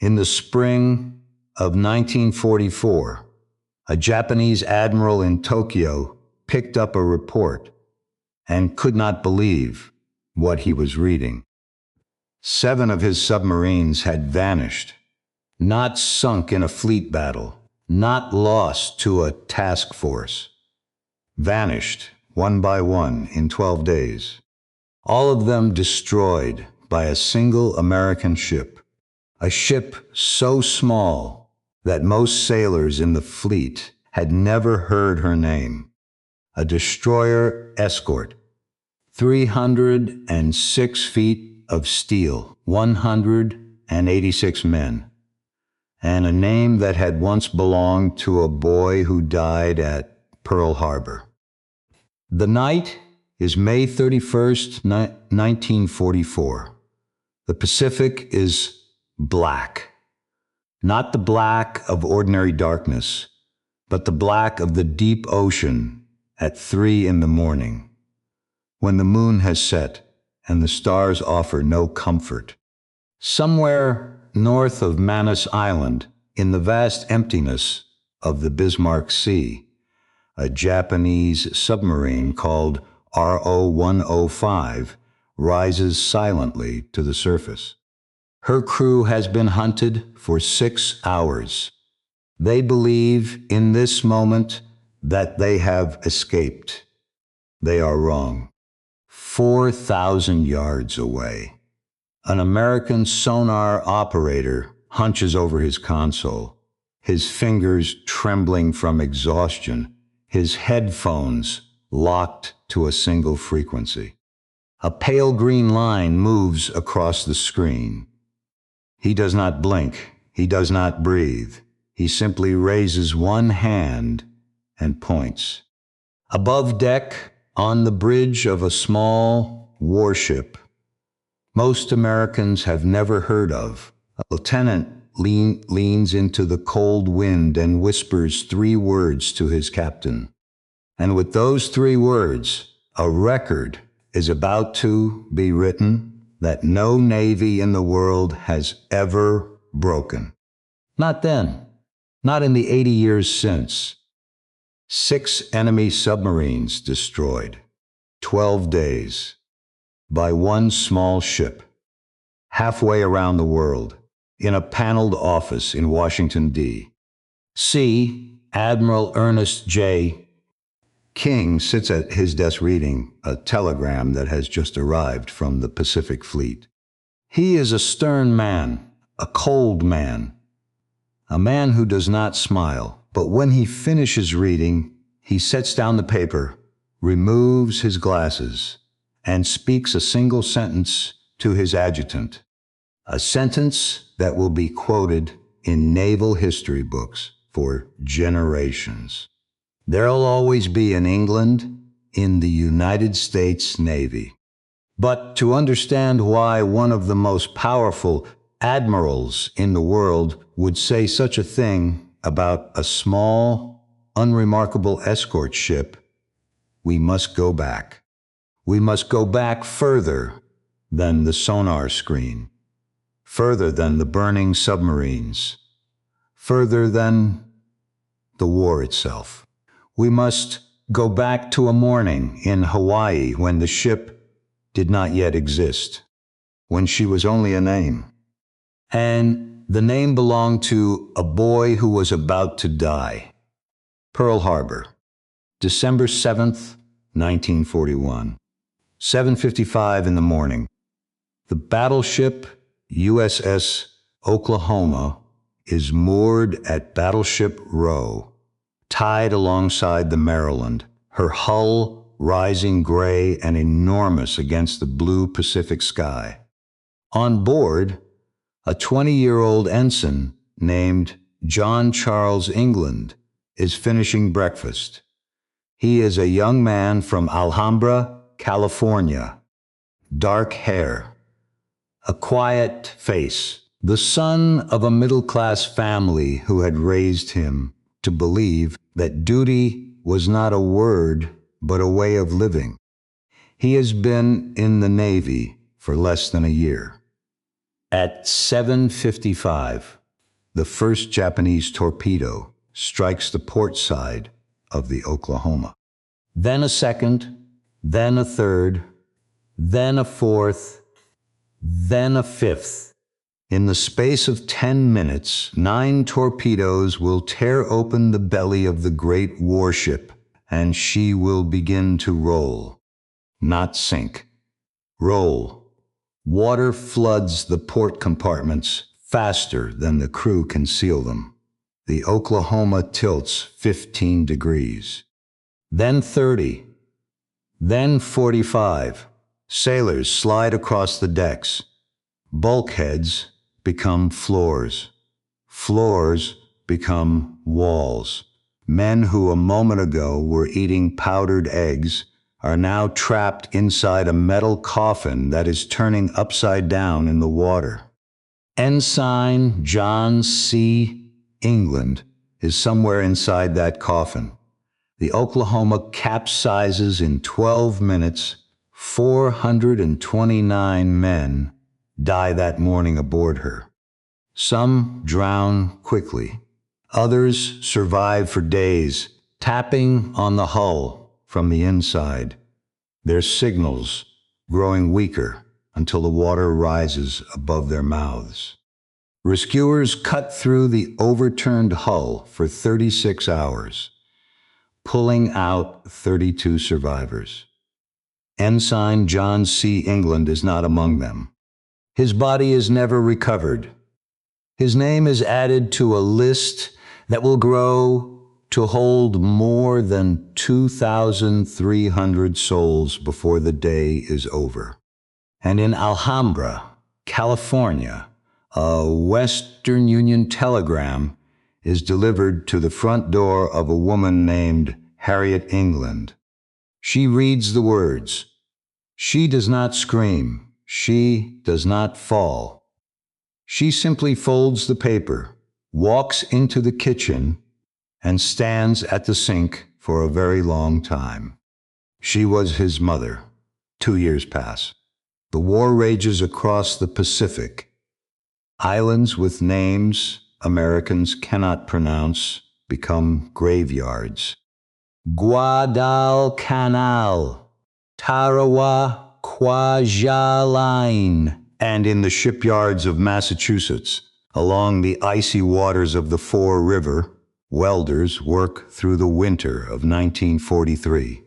In the spring of 1944, a Japanese admiral in Tokyo picked up a report and could not believe what he was reading. 7 of his submarines had vanished, not sunk in a fleet battle, not lost to a task force. Vanished, one by one, in 12 days. All of them destroyed by a single American ship. A ship so small that most sailors in the fleet had never heard her name. A destroyer escort, 306 feet of steel, 186 men, and a name that had once belonged to a boy who died at Pearl Harbor. The night is May 31st, 1944. The Pacific is black. Not the black of ordinary darkness, but the black of the deep ocean at 3 in the morning, when the moon has set and the stars offer no comfort. Somewhere north of Manus Island, in the vast emptiness of the Bismarck Sea, a Japanese submarine called RO-105 rises silently to the surface. Her crew has been hunted for 6 hours. They believe in this moment that they have escaped. They are wrong. 4,000 yards away, an American sonar operator hunches over his console, his fingers trembling from exhaustion, his headphones locked to a single frequency. A pale green line moves across the screen. He does not blink. He does not breathe. He simply raises one hand and points. Above deck, on the bridge of a small warship most Americans have never heard of, a lieutenant leans into the cold wind and whispers 3 words to his captain. And with those 3 words, a record is about to be written that no navy in the world has ever broken. Not then, not in the 80 years since. 6 enemy submarines destroyed, 12 days, by one small ship, halfway around the world, in a paneled office in Washington, D.C. Admiral Ernest J. King sits at his desk reading a telegram that has just arrived from the Pacific Fleet. He is a stern man, a cold man, a man who does not smile, but when he finishes reading, he sets down the paper, removes his glasses, and speaks a single sentence to his adjutant, a sentence that will be quoted in naval history books for generations. There'll always be an England in the United States Navy. But to understand why one of the most powerful admirals in the world would say such a thing about a small, unremarkable escort ship, we must go back. We must go back further than the sonar screen, further than the burning submarines, further than the war itself. We must go back to a morning in Hawaii when the ship did not yet exist, when she was only a name. And the name belonged to a boy who was about to die. Pearl Harbor, December 7th, 1941, 7:55 in the morning. The battleship USS Oklahoma is moored at Battleship Row, tied alongside the Maryland, her hull rising gray and enormous against the blue Pacific sky. On board, a 20-year-old ensign named John Charles England is finishing breakfast. He is a young man from Alhambra, California. Dark hair, a quiet face, the son of a middle-class family who had raised him to believe that duty was not a word, but a way of living. He has been in the Navy for less than a year. At 7:55, the first Japanese torpedo strikes the port side of the Oklahoma. Then a second, then a third, then a fourth, then a fifth. In the space of 10 minutes, 9 torpedoes will tear open the belly of the great warship, and she will begin to roll, not sink. Roll. Water floods the port compartments faster than the crew can seal them. The Oklahoma tilts 15 degrees. Then 30. Then 45. Sailors slide across the decks. Bulkheads become floors. Floors become walls. Men who a moment ago were eating powdered eggs are now trapped inside a metal coffin that is turning upside down in the water. Ensign John C. England is somewhere inside that coffin. The Oklahoma capsizes in 12 minutes. 429 men die that morning aboard her. Some drown quickly. Others survive for days, tapping on the hull from the inside, their signals growing weaker until the water rises above their mouths. Rescuers cut through the overturned hull for 36 hours, pulling out 32 survivors. Ensign John C. England is not among them. His body is never recovered. His name is added to a list that will grow to hold more than 2,300 souls before the day is over. And in Alhambra, California, a Western Union telegram is delivered to the front door of a woman named Harriet England. She reads the words. She does not scream. She does not fall. She simply folds the paper, walks into the kitchen, and stands at the sink for a very long time. She was his mother. 2 years pass. The war rages across the Pacific. Islands with names Americans cannot pronounce become graveyards. Guadalcanal, Tarawa, Kwajalein, and in the shipyards of Massachusetts, along the icy waters of the Fore River, welders work through the winter of 1943,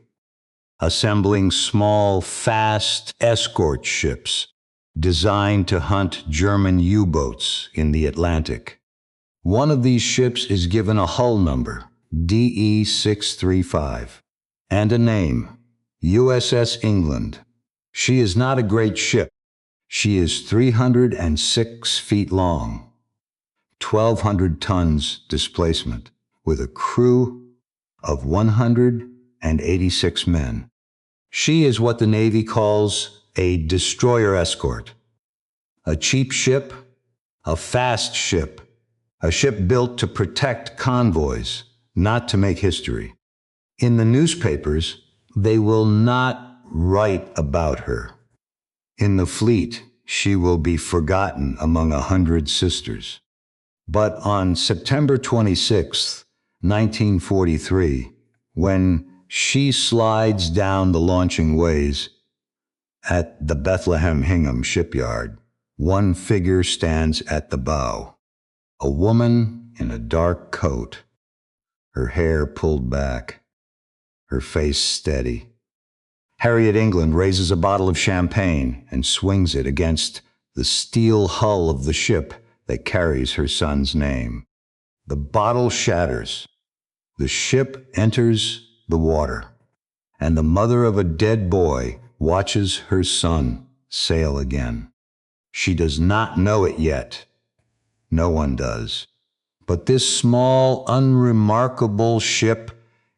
assembling small, fast escort ships designed to hunt German U-boats in the Atlantic. One of these ships is given a hull number, DE-635, and a name, USS England. She is not a great ship. She is 306 feet long, 1,200 tons displacement, with a crew of 186 men. She is what the Navy calls a destroyer escort, a cheap ship, a fast ship, a ship built to protect convoys, not to make history. In the newspapers, they will not write about her. In the fleet, she will be forgotten among 100 sisters. But on September 26, 1943, when she slides down the launching ways at the Bethlehem Hingham shipyard, one figure stands at the bow, a woman in a dark coat, her hair pulled back, her face steady. Harriet England raises a bottle of champagne and swings it against the steel hull of the ship that carries her son's name. The bottle shatters. The ship enters the water, and the mother of a dead boy watches her son sail again. She does not know it yet. No one does. But this small, unremarkable ship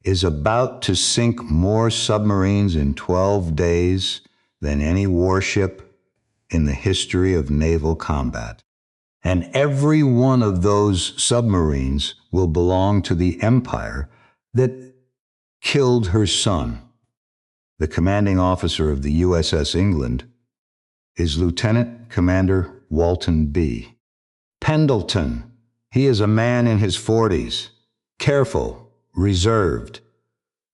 is about to sink more submarines in 12 days than any warship in the history of naval combat. And every one of those submarines will belong to the empire that killed her son. The commanding officer of the USS England is Lieutenant Commander Walton B. Pendleton, he is a man in his 40s, careful, reserved,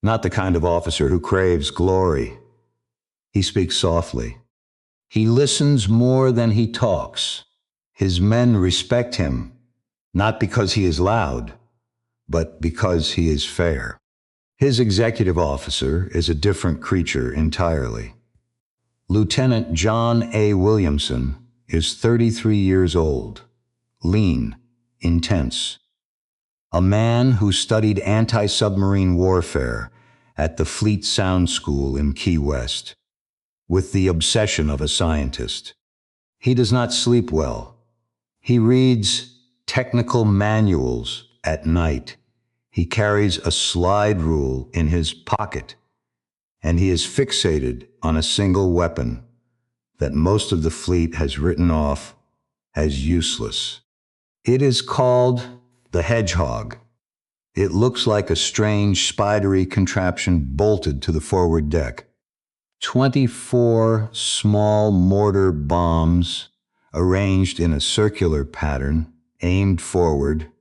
not the kind of officer who craves glory. He speaks softly. He listens more than he talks. His men respect him, not because he is loud, but because he is fair. His executive officer is a different creature entirely. Lieutenant John A. Williamson is 33 years old, lean, intense. A man who studied anti-submarine warfare at the Fleet Sound School in Key West, with the obsession of a scientist. He does not sleep well. He reads technical manuals at night. He carries a slide rule in his pocket, and he is fixated on a single weapon that most of the fleet has written off as useless. It is called the Hedgehog. It looks like a strange, spidery contraption bolted to the forward deck. 24 small mortar bombs arranged in a circular pattern, aimed forward,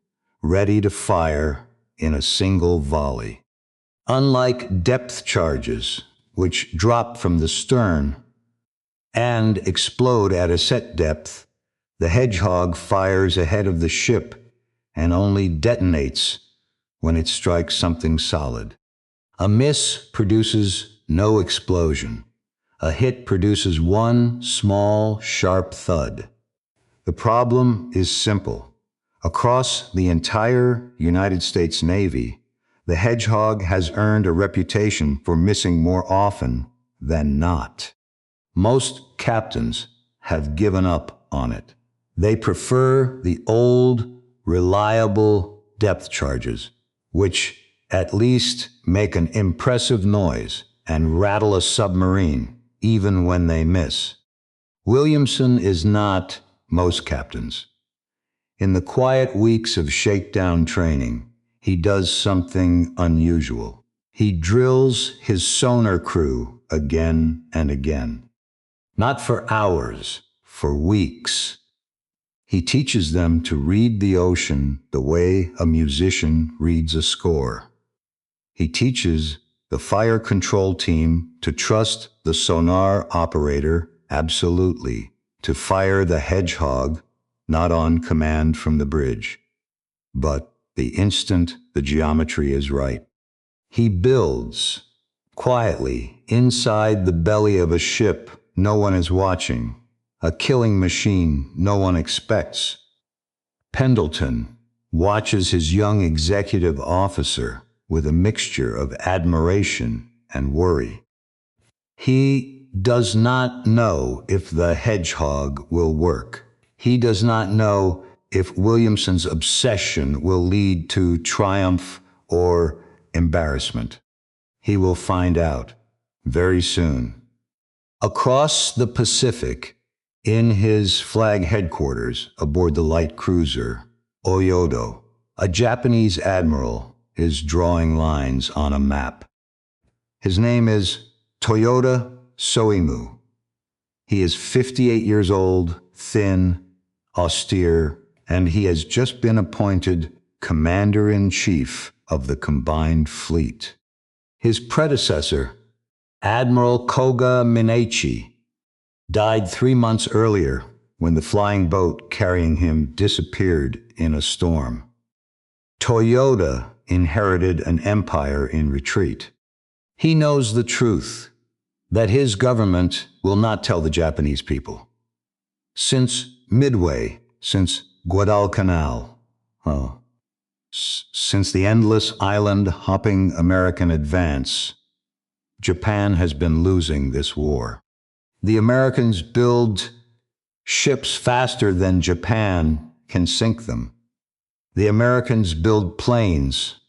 ready to fire in a single volley. Unlike depth charges, which drop from the stern and explode at a set depth, the Hedgehog fires ahead of the ship and only detonates when it strikes something solid. A miss produces no explosion. A hit produces one small, sharp thud. The problem is simple. Across the entire United States Navy, the Hedgehog has earned a reputation for missing more often than not. Most captains have given up on it. They prefer the old, reliable depth charges, which at least make an impressive noise and rattle a submarine, even when they miss. Williamson is not most captains. In the quiet weeks of shakedown training, he does something unusual. He drills his sonar crew again and again. Not for hours, for weeks. He teaches them to read the ocean the way a musician reads a score. He teaches the fire control team to trust the sonar operator absolutely, to fire the Hedgehog not on command from the bridge, but the instant the geometry is right. He builds, quietly, inside the belly of a ship no one is watching, a killing machine no one expects. Pendleton watches his young executive officer with a mixture of admiration and worry. He does not know if the Hedgehog will work. He does not know if Williamson's obsession will lead to triumph or embarrassment. He will find out very soon. Across the Pacific, in his flag headquarters aboard the light cruiser Oyodo, a Japanese admiral is drawing lines on a map. His name is Toyoda Soimu. He is 58 years old, thin, austere, and he has just been appointed Commander-in-Chief of the combined fleet. His predecessor, Admiral Koga Minachi, died 3 months earlier when the flying boat carrying him disappeared in a storm. Toyoda inherited an empire in retreat. He knows the truth, that his government will not tell the Japanese people. Since Midway, since Guadalcanal, since the endless island-hopping American advance, Japan has been losing this war. The Americans build ships faster than Japan can sink them. The Americans build planes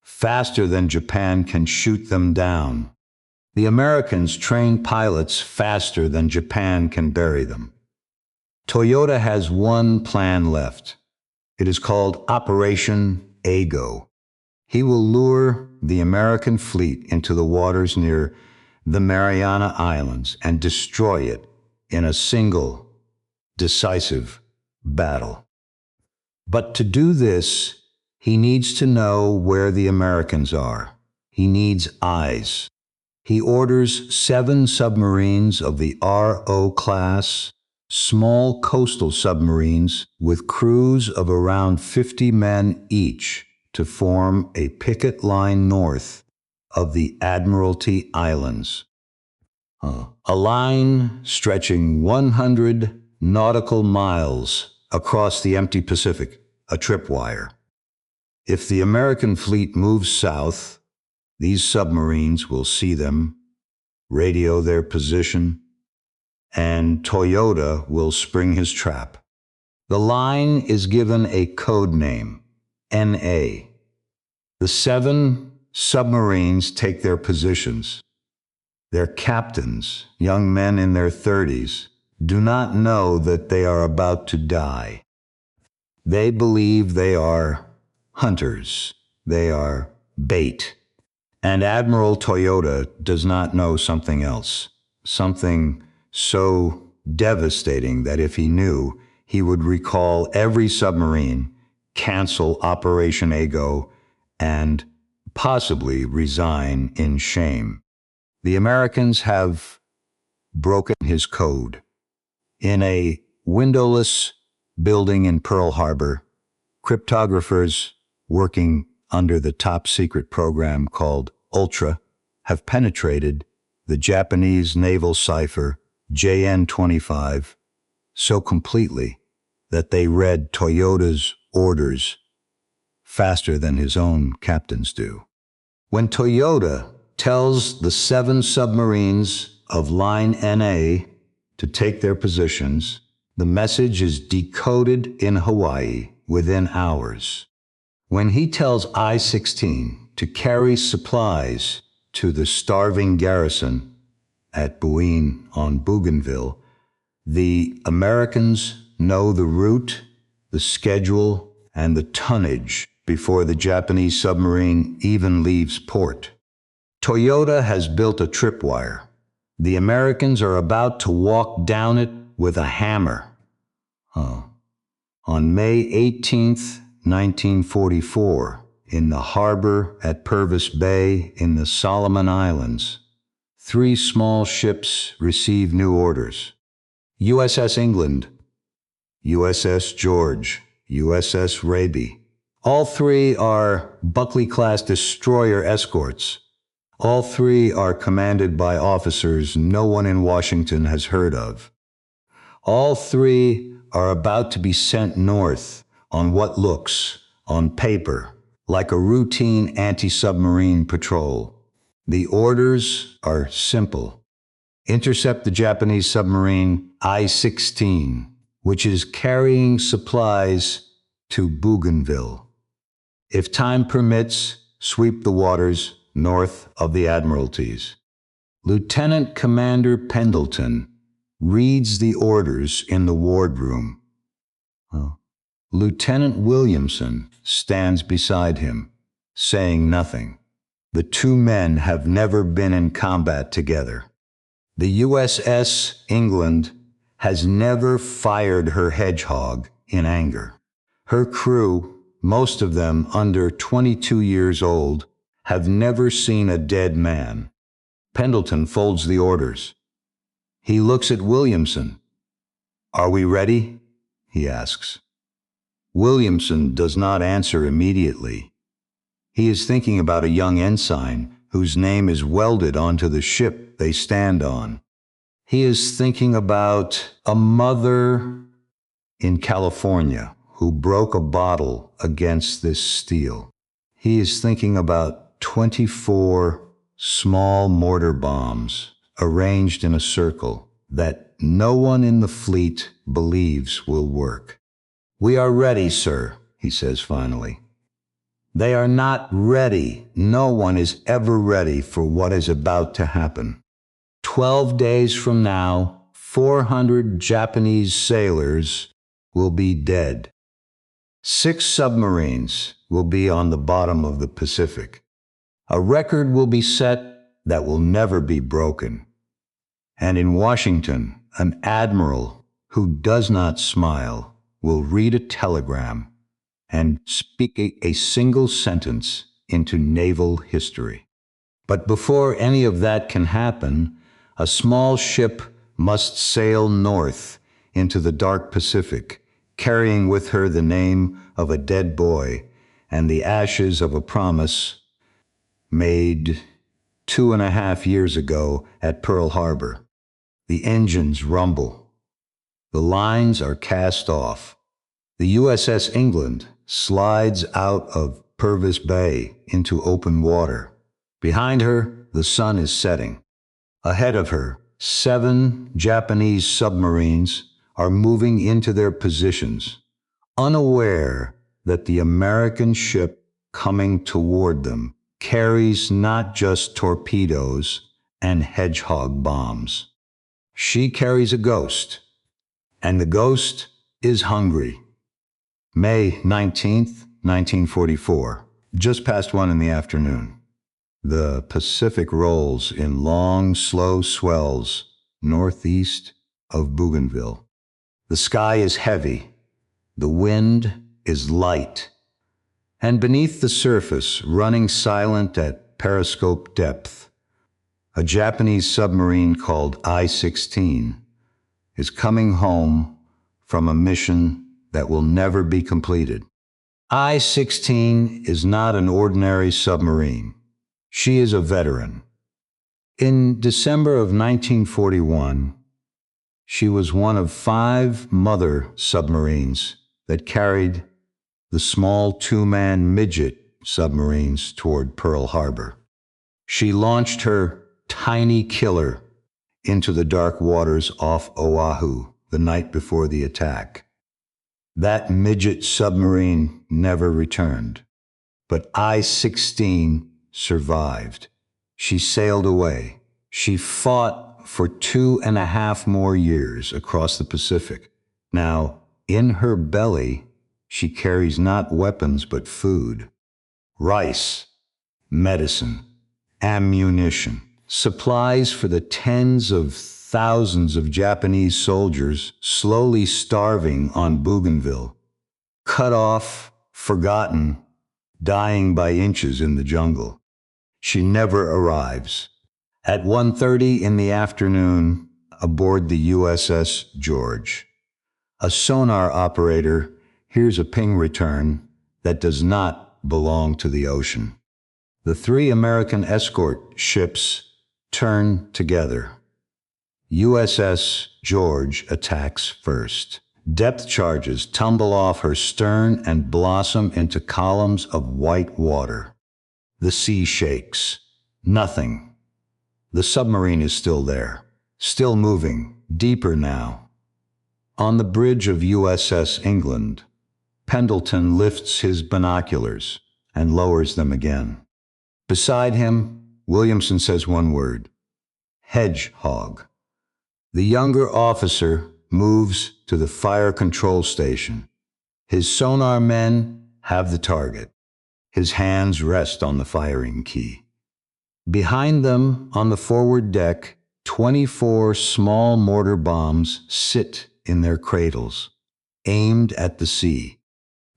faster than Japan can shoot them down. The Americans train pilots faster than Japan can bury them. Toyota has one plan left. It is called Operation Ago. He will lure the American fleet into the waters near the Mariana Islands and destroy it in a single, decisive battle. But to do this, he needs to know where the Americans are. He needs eyes. He orders 7 submarines of the RO class, small coastal submarines with crews of around 50 men each, to form a picket line north of the Admiralty Islands. A line stretching 100 nautical miles across the empty Pacific, a tripwire. If the American fleet moves south, these submarines will see them, radio their position, and Toyota will spring his trap. The line is given a code name, NA. The 7 submarines take their positions. Their captains, young men in their 30s, do not know that they are about to die. They believe they are hunters. They are bait. And Admiral Toyota does not know something else, something so devastating that if he knew, he would recall every submarine, cancel Operation Ego, and possibly resign in shame. The Americans have broken his code. In a windowless building in Pearl Harbor, cryptographers working under the top-secret program called Ultra have penetrated the Japanese naval cipher JN-25 so completely that they read Toyota's orders faster than his own captains do. When Toyota tells the 7 submarines of Line NA to take their positions, the message is decoded in Hawaii within hours. When he tells I-16 to carry supplies to the starving garrison at Buin on Bougainville, the Americans know the route, the schedule, and the tonnage before the Japanese submarine even leaves port. Toyota has built a tripwire. The Americans are about to walk down it with a hammer. On May 18th, 1944, in the harbor at Purvis Bay in the Solomon Islands, 3 small ships receive new orders. USS England, USS George, USS Raby. All 3 are Buckley-class destroyer escorts. All 3 are commanded by officers no one in Washington has heard of. All 3 are about to be sent north on what looks, on paper, like a routine anti-submarine patrol. The orders are simple. Intercept the Japanese submarine I-16, which is carrying supplies to Bougainville. If time permits, sweep the waters north of the Admiralties. Lieutenant Commander Pendleton reads the orders in the wardroom. Lieutenant Williamson stands beside him, saying nothing. The 2 men have never been in combat together. The USS England has never fired her Hedgehog in anger. Her crew, most of them under 22 years old, have never seen a dead man. Pendleton folds the orders. He looks at Williamson. "Are we ready?" he asks. Williamson does not answer immediately. He is thinking about a young ensign whose name is welded onto the ship they stand on. He is thinking about a mother in California who broke a bottle against this steel. He is thinking about 24 small mortar bombs arranged in a circle that no one in the fleet believes will work. "We are ready, sir," he says finally. They are not ready. No one is ever ready for what is about to happen. 12 days from now, 400 Japanese sailors will be dead. 6 submarines will be on the bottom of the Pacific. A record will be set that will never be broken. And in Washington, an admiral who does not smile will read a telegram and speak a single sentence into naval history. But before any of that can happen, a small ship must sail north into the dark Pacific, carrying with her the name of a dead boy and the ashes of a promise made 2.5 years ago at Pearl Harbor. The engines rumble. The lines are cast off. The USS England slides out of Purvis Bay into open water. Behind her, the sun is setting. Ahead of her, 7 Japanese submarines are moving into their positions, unaware that the American ship coming toward them carries not just torpedoes and Hedgehog bombs. She carries a ghost, and the ghost is hungry. May 19th, 1944, just past 1 in the afternoon. The Pacific rolls in long, slow swells northeast of Bougainville. The sky is heavy, the wind is light, and beneath the surface, running silent at periscope depth, a Japanese submarine called I-16 is coming home from a mission that will never be completed. I-16 is not an ordinary submarine. She is a veteran. In December of 1941, she was one of 5 mother submarines that carried the small 2-man midget submarines toward Pearl Harbor. She launched her tiny killer into the dark waters off Oahu the night before the attack. That midget submarine never returned, but I-16 survived. She sailed away. She fought for 2.5 more years across the Pacific. Now, in her belly, she carries not weapons but food. Rice, medicine, ammunition, supplies for the tens of thousands of Japanese soldiers slowly starving on Bougainville, cut off, forgotten, dying by inches in the jungle. She never arrives. At 1:30 in the afternoon, aboard the USS George, a sonar operator hears a ping return that does not belong to the ocean. The 3 American escort ships turn together. USS George attacks first. Depth charges tumble off her stern and blossom into columns of white water. The sea shakes. Nothing. The submarine is still there, still moving, deeper now. On the bridge of USS England, Pendleton lifts his binoculars and lowers them again. Beside him, Williamson says one word: Hedgehog. The younger officer moves to the fire control station. His sonar men have the target. His hands rest on the firing key. Behind them, on the forward deck, 24 small mortar bombs sit in their cradles, aimed at the sea.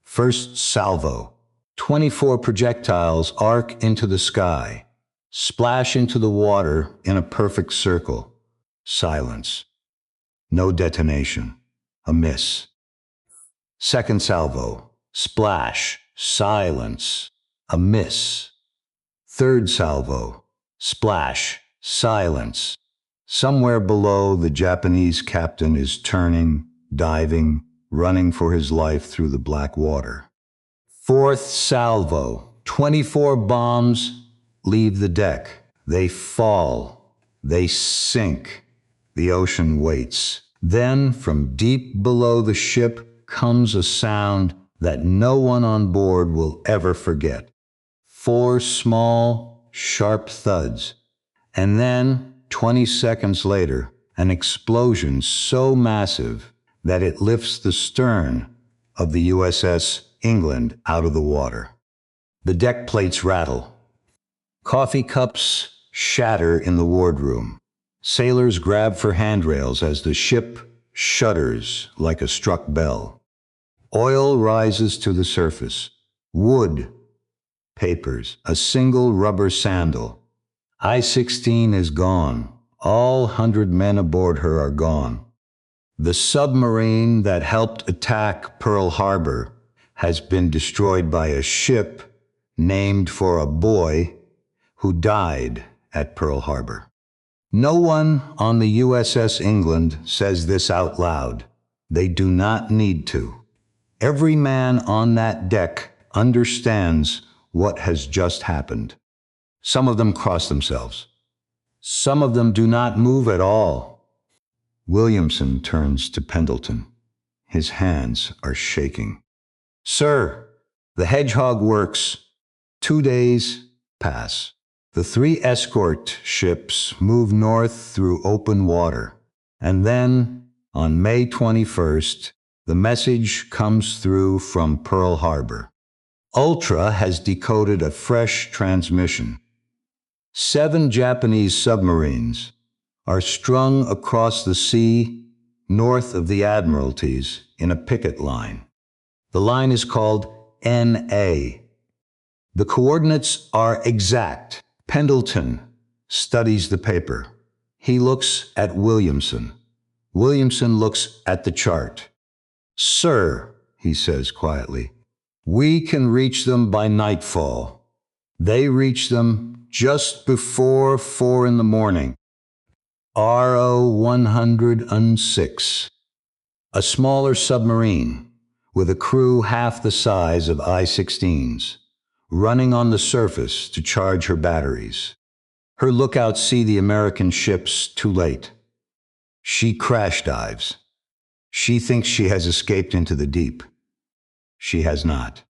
First salvo. 24 projectiles arc into the sky, splash into the water in a perfect circle. Silence. No detonation. A miss. Second salvo. Splash. Silence. A miss. Third salvo. Splash. Silence. Somewhere below, the Japanese captain is turning, diving, running for his life through the black water. Fourth salvo. 24 bombs leave the deck. They fall. They sink. The ocean waits. Then, from deep below the ship comes a sound that no one on board will ever forget. 4 small, sharp thuds. And then, 20 seconds later, an explosion so massive that it lifts the stern of the USS England out of the water. The deck plates rattle. Coffee cups shatter in the wardroom. Sailors grab for handrails as the ship shudders like a struck bell. Oil rises to the surface. Wood, papers, a single rubber sandal. I-16 is gone. All 100 men aboard her are gone. The submarine that helped attack Pearl Harbor has been destroyed by a ship named for a boy who died at Pearl Harbor. No one on the USS England says this out loud. They do not need to. Every man on that deck understands what has just happened. Some of them cross themselves. Some of them do not move at all. Williamson turns to Pendleton. His hands are shaking. Sir, the Hedgehog works. 2 days pass. The 3 escort ships move north through open water. And then, on May 21st, the message comes through from Pearl Harbor. Ultra has decoded a fresh transmission. 7 Japanese submarines are strung across the sea north of the Admiralties in a picket line. The line is called NA. The coordinates are exact. Pendleton studies the paper. He looks at Williamson. Williamson looks at the chart. Sir, he says quietly, we can reach them by nightfall. They reach them just before 4 in the morning. RO 106, a smaller submarine with a crew half the size of I-16s, running on the surface to charge her batteries. Her lookouts see the American ships too late. She crash dives. She thinks she has escaped into the deep. She has not.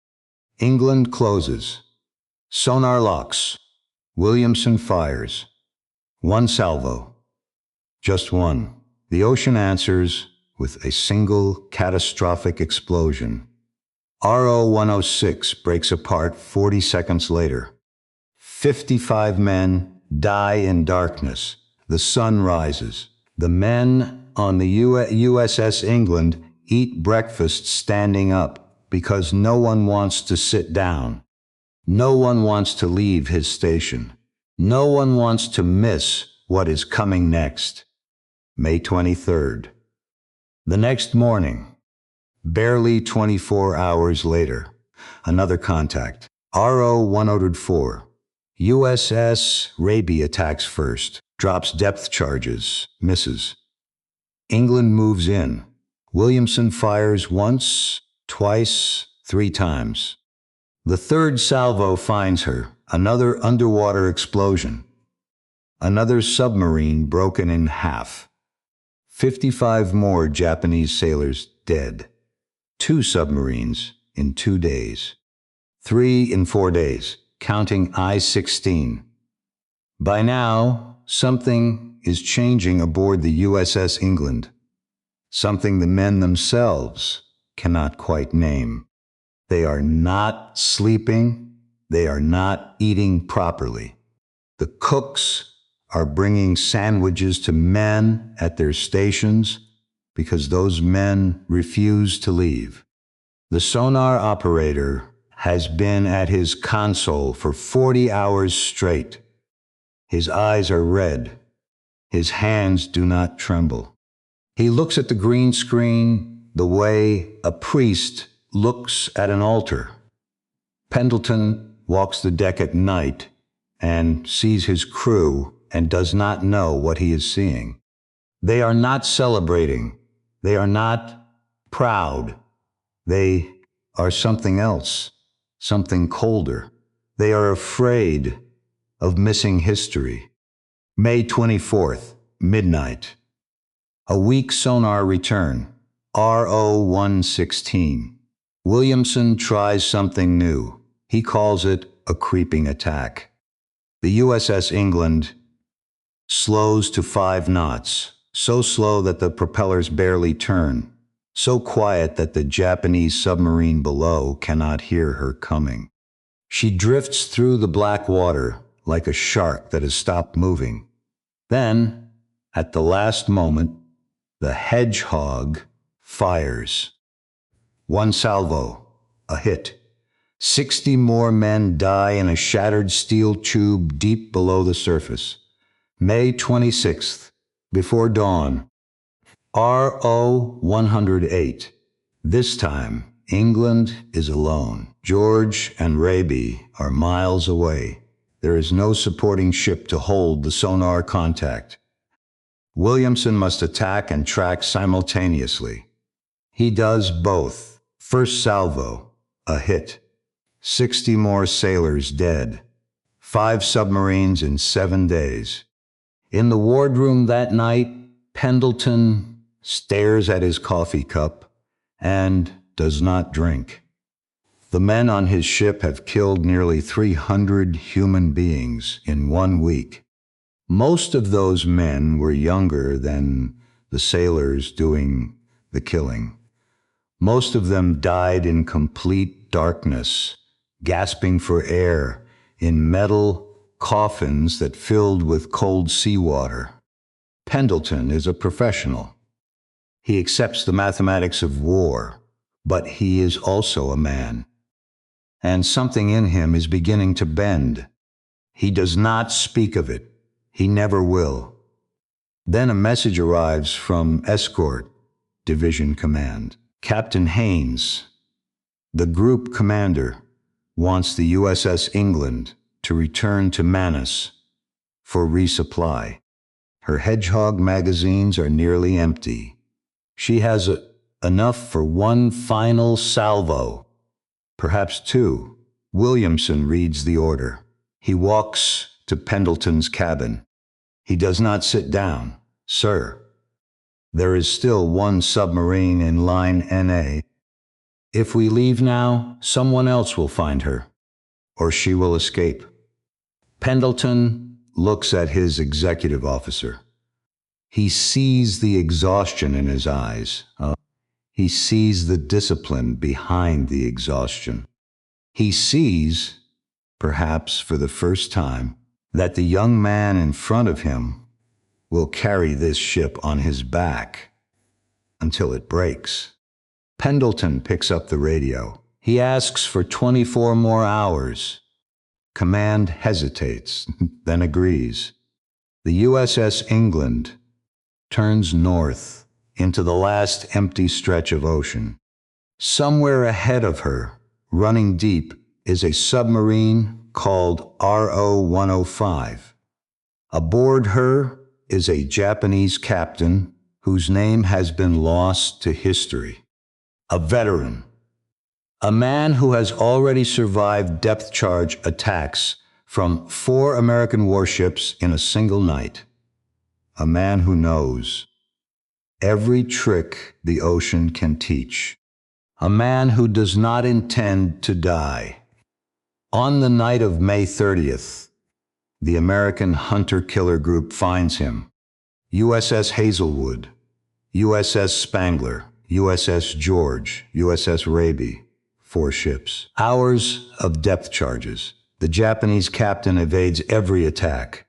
England closes. Sonar locks. Williamson fires. 1 salvo. Just one. The ocean answers with a single catastrophic explosion. RO 106 breaks apart 40 seconds later. 55 men die in darkness. The sun rises. The men on the USS England eat breakfast standing up because no one wants to sit down. No one wants to leave his station. No one wants to miss what is coming next. May 23rd. The next morning, barely 24 hours later, another contact. RO 104. USS Raby attacks first, drops depth charges, misses. England moves in. Williamson fires once, twice, 3 times. The 3rd salvo finds her. Another underwater explosion. Another submarine broken in half. 55 more Japanese sailors dead. 2 submarines in 2 days. 3 in 4 days, counting I-16. By now, something is changing aboard the USS England. Something the men themselves cannot quite name. They are not sleeping. They are not eating properly. The cooks are bringing sandwiches to men at their stations because those men refuse to leave. The sonar operator has been at his console for 40 hours straight. His eyes are red. His hands do not tremble. He looks at the green screen the way a priest looks at an altar. Pendleton walks the deck at night and sees his crew and does not know what he is seeing. They are not celebrating. They are not proud. They are something else, something colder. They are afraid of missing history. May 24th, midnight. A weak sonar return. RO 116. Williamson tries something new. He calls it a creeping attack. The USS England slows to 5 knots, so slow that the propellers barely turn, so quiet that the Japanese submarine below cannot hear her coming. She drifts through the black water like a shark that has stopped moving. Then, at the last moment, The Hedgehog fires. One salvo, a hit. 60 more men die in a shattered steel tube deep below the surface. May 26th, before dawn. RO 108. This time, England is alone. George and Raby are miles away. There is no supporting ship to hold the sonar contact. Williamson must attack and track simultaneously. He does both. First salvo, a hit. 60 more sailors dead. 5 submarines in 7 days. In the wardroom that night, Pendleton stares at his coffee cup and does not drink. The men on his ship have killed nearly 300 human beings in 1 week. Most of those men were younger than the sailors doing the killing. Most of them died in complete darkness, gasping for air in metal coffins that filled with cold seawater. Pendleton is a professional. He accepts the mathematics of war, but he is also a man. And something in him is beginning to bend. He does not speak of it. He never will. Then a message arrives from Escort Division Command. Captain Haynes, the group commander, wants the USS England to return to Vanish for resupply. Her Hedgehog magazines are nearly empty. She has enough for 1 final salvo, perhaps 2. Williamson reads the order. He walks to Pendleton's cabin. He does not sit down. Sir, there is still 1 submarine in line NA. If we leave now, someone else will find her, or she will escape. Pendleton looks at his executive officer. He sees the exhaustion in his eyes. He sees the discipline behind the exhaustion. He sees, perhaps for the first time, that the young man in front of him will carry this ship on his back until it breaks. Pendleton picks up the radio. He asks for 24 more hours. Command hesitates, then agrees. The USS England turns north into the last empty stretch of ocean. Somewhere ahead of her, running deep, is a submarine called RO 105. Aboard her is a Japanese captain whose name has been lost to history. A veteran. A man who has already survived depth charge attacks from 4 American warships in a single night. A man who knows every trick the ocean can teach. A man who does not intend to die. On the night of May 30th, the American hunter-killer group finds him. USS Hazelwood, USS Spangler, USS George, USS Raby. 4 ships. Hours of depth charges. The Japanese captain evades every attack.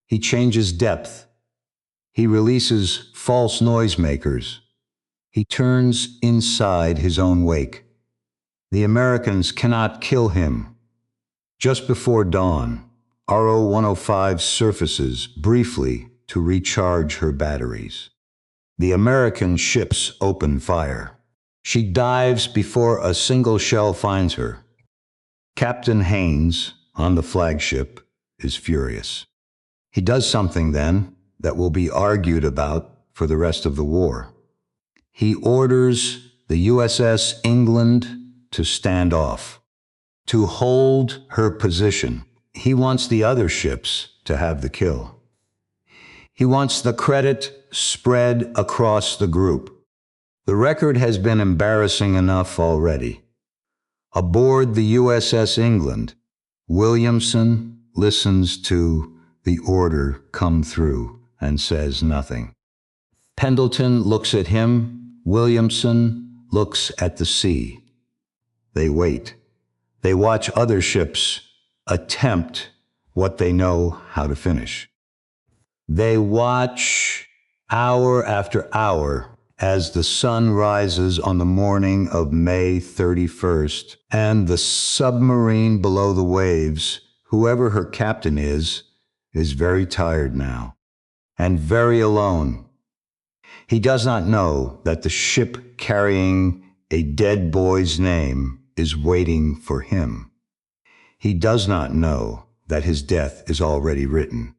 He changes depth. He releases false noisemakers. He turns inside his own wake. The Americans cannot kill him. Just before dawn, RO 105 surfaces briefly to recharge her batteries. The American ships open fire. She dives before a single shell finds her. Captain Haynes, on the flagship, is furious. He does something then that will be argued about for the rest of the war. He orders the USS England to stand off, to hold her position. He wants the other ships to have the kill. He wants the credit spread across the group. The record has been embarrassing enough already. Aboard the USS England, Williamson listens to the order come through and says nothing. Pendleton looks at him. Williamson looks at the sea. They wait. They watch other ships attempt what they know how to finish. They watch hour after hour, as the sun rises on the morning of May 31st, and the submarine below the waves, whoever her captain is very tired now, and very alone. He does not know that the ship carrying a dead boy's name is waiting for him. He does not know that his death is already written.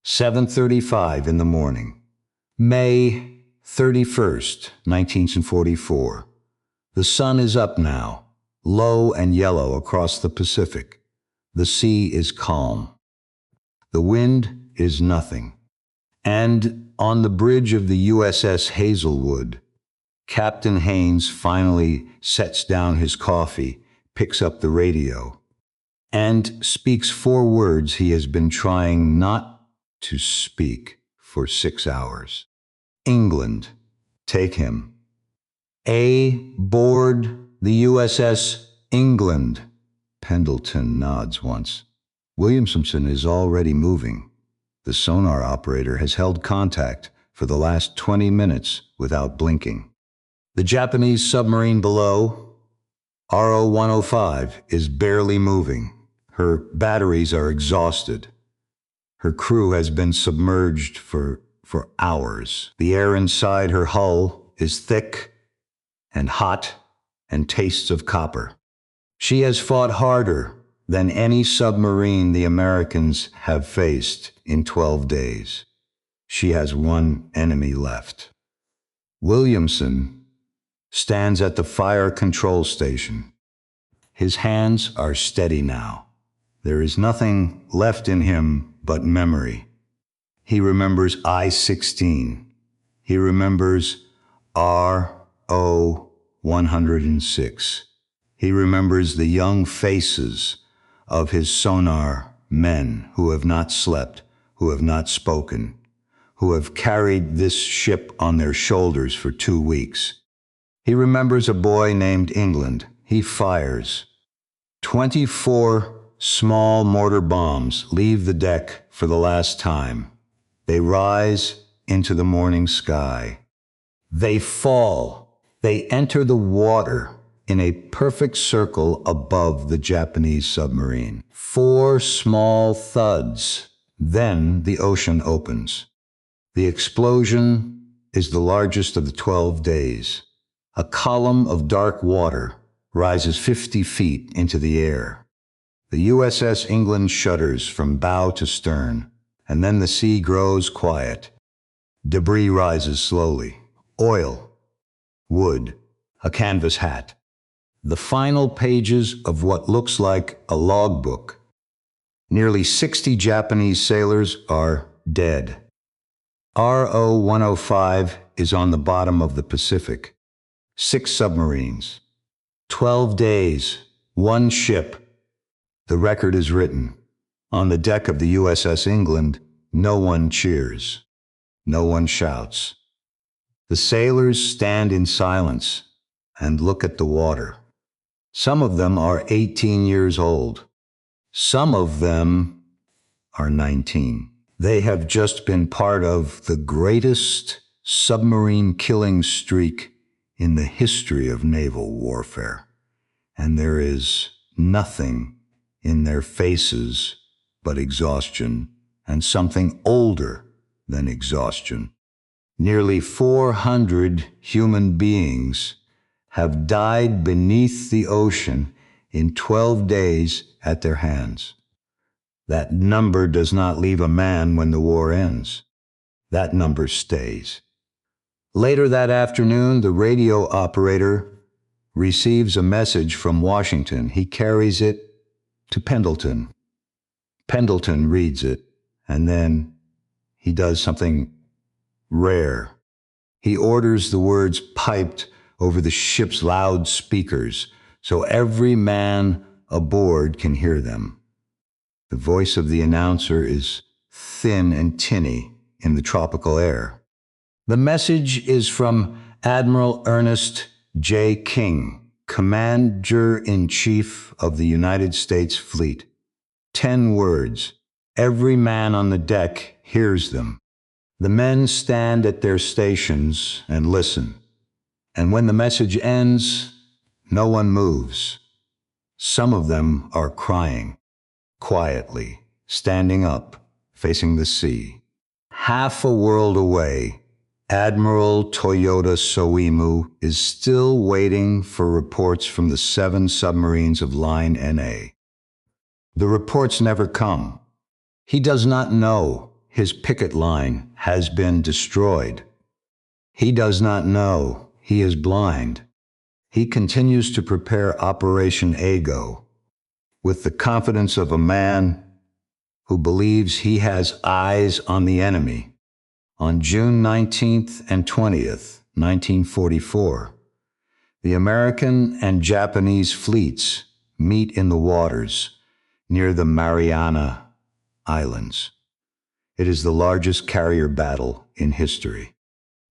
7:35 in the morning, May 31st, 1944. The sun is up now, low and yellow across the Pacific. The sea is calm. The wind is nothing. And on the bridge of the USS Hazelwood, Captain Haynes finally sets down his coffee, picks up the radio, and speaks 4 words he has been trying not to speak for 6 hours. England, take him. Board the USS England. Pendleton nods once. Williamson is already moving. The sonar operator has held contact for the last 20 minutes without blinking. The Japanese submarine below, RO-105, is barely moving. Her batteries are exhausted. Her crew has been submerged for hours. The air inside her hull is thick and hot and tastes of copper. She has fought harder than any submarine the Americans have faced in 12 days. She has one enemy left. Williamson stands at the fire control station. His hands are steady now. There is nothing left in him but memory. He remembers I-16. He remembers RO-106. He remembers the young faces of his sonar men who have not slept, who have not spoken, who have carried this ship on their shoulders for 2 weeks. He remembers a boy named England. He fires. 24 small mortar bombs leave the deck for the last time. They rise into the morning sky. They fall. They enter the water in a perfect circle above the Japanese submarine. 4 small thuds. Then the ocean opens. The explosion is the largest of the 12 days. A column of dark water rises 50 feet into the air. The USS England shudders from bow to stern, and then the sea grows quiet. Debris rises slowly. Oil, wood, a canvas hat. The final pages of what looks like a logbook. Nearly 60 Japanese sailors are dead. RO-105 is on the bottom of the Pacific. 6 submarines. 12 days. 1 ship. The record is written. On the deck of the USS England, no one cheers. No one shouts. The sailors stand in silence and look at the water. Some of them are 18 years old. Some of them are 19. They have just been part of the greatest submarine killing streak in the history of naval warfare. And there is nothing in their faces but exhaustion, and something older than exhaustion. Nearly 400 human beings have died beneath the ocean in 12 days at their hands. That number does not leave a man when the war ends. That number stays. Later that afternoon, the radio operator receives a message from Washington. He carries it to Pendleton. Pendleton reads it, and then he does something rare. He orders the words piped over the ship's loudspeakers so every man aboard can hear them. The voice of the announcer is thin and tinny in the tropical air. The message is from Admiral Ernest J. King, Commander-in-Chief of the United States Fleet. 10 words. Every man on the deck hears them. The men stand at their stations and listen. And when the message ends, no one moves. Some of them are crying, quietly, standing up, facing the sea. Half a world away, Admiral Toyota Soimu is still waiting for reports from the 7 submarines of Line NA. The reports never come. He does not know his picket line has been destroyed. He does not know he is blind. He continues to prepare Operation Ago with the confidence of a man who believes he has eyes on the enemy. On June 19th and 20th, 1944, the American and Japanese fleets meet in the waters near the Mariana Islands. It is the largest carrier battle in history.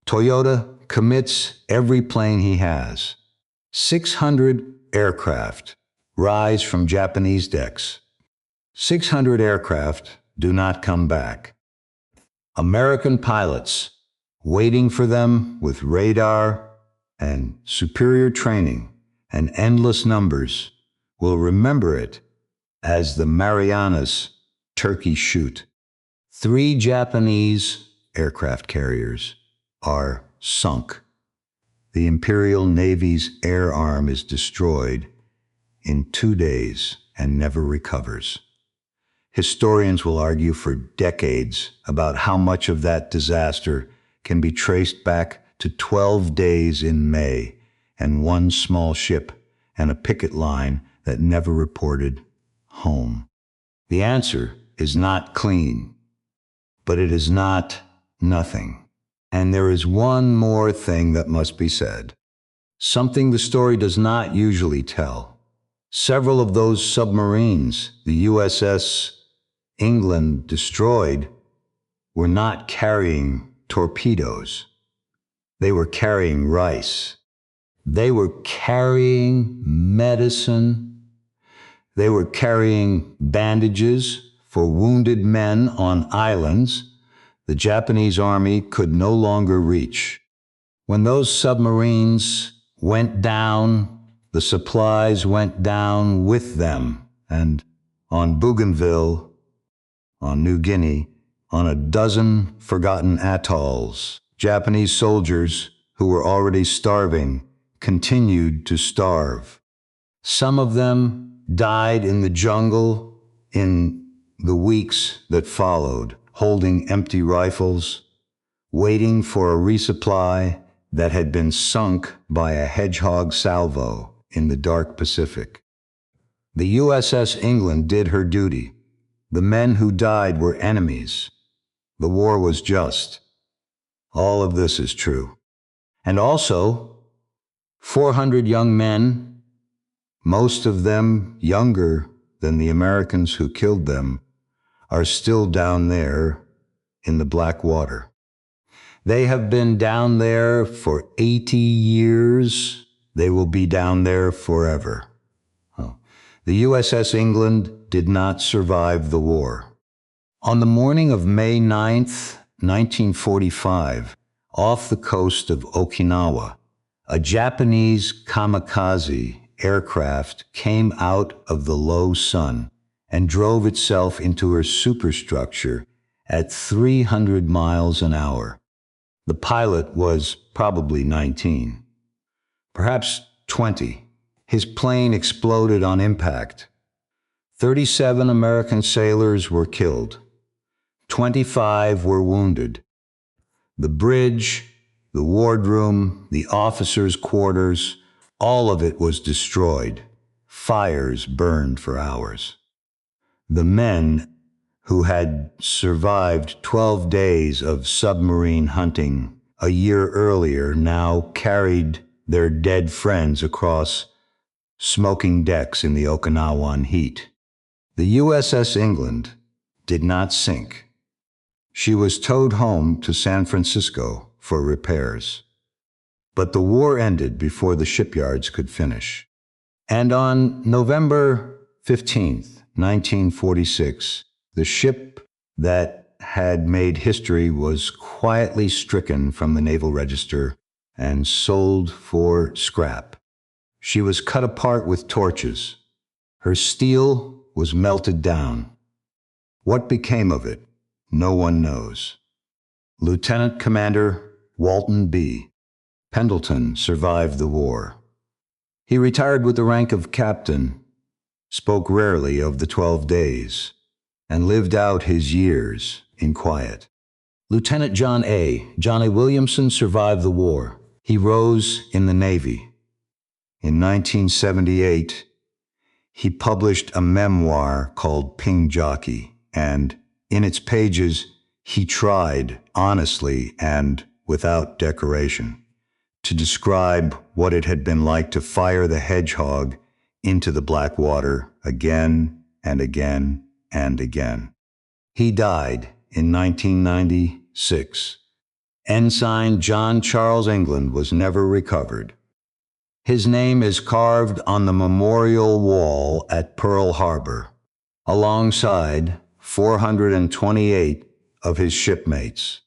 Toyota commits every plane he has. 600 aircraft rise from Japanese decks. 600 aircraft do not come back. American pilots, waiting for them with radar and superior training and endless numbers, will remember it as the Marianas Turkey shoot. 3 Japanese aircraft carriers are sunk. The Imperial Navy's air arm is destroyed in 2 days and never recovers. Historians will argue for decades about how much of that disaster can be traced back to 12 days in May and 1 small ship and a picket line that never reported home. The answer is not clean, but it is not nothing. And there is one more thing that must be said, something the story does not usually tell. Several of those submarines the USS England destroyed were not carrying torpedoes. They were carrying rice. They were carrying medicine. They were carrying bandages for wounded men on islands the Japanese army could no longer reach. When those submarines went down, the supplies went down with them, and on Bougainville, on New Guinea, on a dozen forgotten atolls, Japanese soldiers who were already starving continued to starve. Some of them died in the jungle in the weeks that followed, holding empty rifles, waiting for a resupply that had been sunk by a Hedgehog salvo in the dark Pacific. The USS England did her duty. The men who died were enemies. The war was just. All of this is true. And also, 400 young men, most of them younger than the Americans who killed them, are still down there in the black water. They have been down there for 80 years. They will be down there forever. The USS England did not survive the war. On the morning of May 9th, 1945, off the coast of Okinawa, a Japanese kamikaze aircraft came out of the low sun and drove itself into her superstructure at 300 miles an hour. The pilot was probably 19, perhaps 20. His plane exploded on impact. 37 American sailors were killed. 25 were wounded. The bridge, the wardroom, the officers' quarters, all of it was destroyed. Fires burned for hours. The men who had survived 12 days of submarine hunting a year earlier now carried their dead friends across smoking decks in the Okinawan heat. The USS England did not sink. She was towed home to San Francisco for repairs. But the war ended before the shipyards could finish. And on November 15th, 1946, the ship that had made history was quietly stricken from the Naval Register and sold for scrap. She was cut apart with torches. Her steel was melted down. What became of it? No one knows. Lieutenant Commander Walton B. Pendleton survived the war. He retired with the rank of captain, spoke rarely of the 12 days, and lived out his years in quiet. Lieutenant Johnny Williamson survived the war. He rose in the Navy. In 1978, he published a memoir called Ping Jockey, and in its pages, he tried, honestly and without decoration, to describe what it had been like to fire the Hedgehog into the black water again and again and again. He died in 1996. Ensign John Charles England was never recovered. His name is carved on the memorial wall at Pearl Harbor, alongside 428 of his shipmates.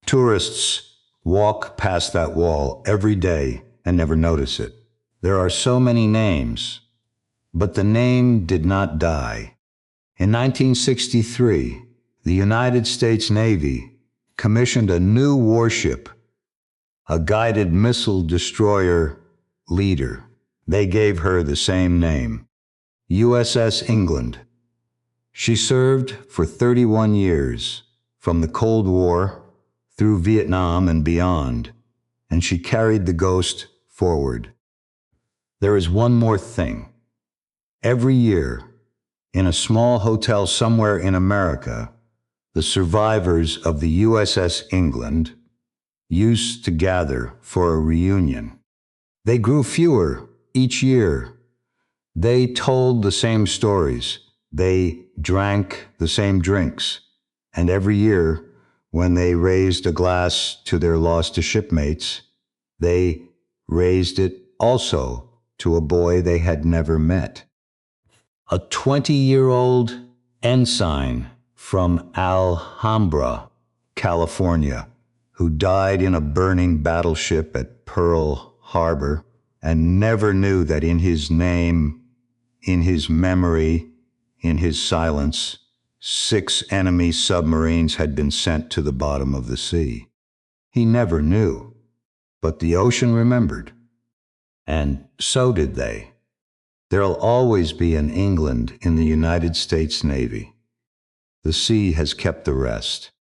Tourists walk past that wall every day and never notice it. There are so many names, but the name did not die. In 1963, the United States Navy commissioned a new warship, a guided missile destroyer Leader. They gave her the same name, USS England. She served for 31 years, from the Cold War through Vietnam and beyond, and she carried the ghost forward. There is one more thing. Every year, in a small hotel somewhere in America, the survivors of the USS England used to gather for a reunion. They grew fewer each year. They told the same stories. They drank the same drinks. And every year, when they raised a glass to their lost shipmates, they raised it also to a boy they had never met. A 20-year-old ensign from Alhambra, California, who died in a burning battleship at Pearl Harbor and never knew that in his name, in his memory, in his silence, 6 enemy submarines had been sent to the bottom of the sea. He never knew, but the ocean remembered. And so did they. There'll always be an England in the United States Navy. The sea has kept the rest.